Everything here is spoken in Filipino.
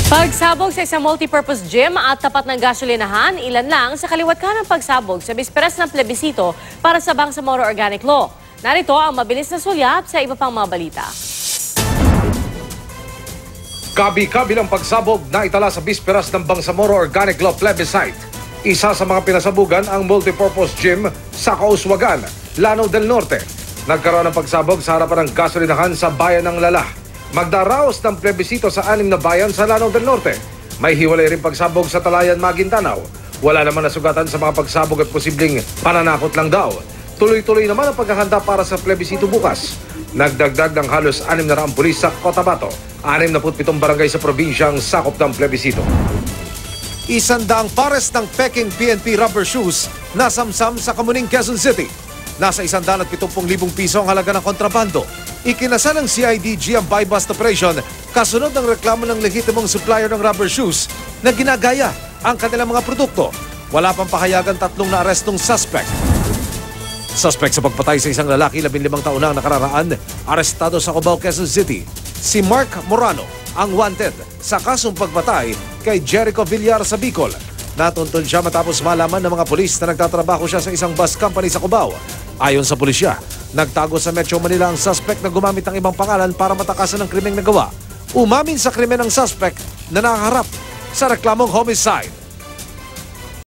Pagsabog sa isang multipurpose gym at tapat ng gasolinahan, ilan lang sa kaliwat ka ng pagsabog sa bisperas ng plebisito para sa Bangsamoro Organic Law. Narito ang mabilis na sulyap sa iba pang mga balita. Kabi-kabilang pagsabog na itala sa bisperas ng Bangsamoro Organic Law plebiscite. Isa sa mga pinasabugan ang multipurpose gym sa Kauswagan, Lanao del Norte. Nagkaroon ng pagsabog sa harapan ng gasolinahan sa bayan ng Lala. Magdaraos ng plebisito sa 6 na bayan sa Lanao del Norte. May hiwalay rin pagsabog sa Talayan, Maguindanao. Wala naman nasugatan sa mga pagsabog at posibleng pananakot lang daw. Tuloy-tuloy naman ang paghahanda para sa plebisito bukas. Nagdagdag ng halos 600 pulis sa Cotabato. 67 barangay sa probinsyang sakop ng plebisito. 100 pares ng Peking PNP rubber shoes na samsam sa Kamuning, Quezon City. Nasa 170,000 piso ang halaga ng kontrabando. Ikinasal ng CIDG ang buy-bust operation kasunod ng reklamo ng lehitimong supplier ng rubber shoes na ginagaya ang kanilang mga produkto. Wala pang pahayagan 3 na arestong suspect. Suspect sa pagpatay sa isang lalaki 15 taon na nakararaan, arestado sa Cubao, Quezon City. Si Mark Morano ang wanted sa kasong pagpatay kay Jericho Villar sa Bicol. Natuntun siya matapos malaman ng mga pulis na nagtatrabaho siya sa isang bus company sa Cubao. Ayon sa pulisya, nagtago sa Metro Manila ang suspect na gumamit ng ibang pangalan para matakasan ang krimeng nagawa. Umamin sa krimen ng suspect na nakaharap sa reklamong homicide.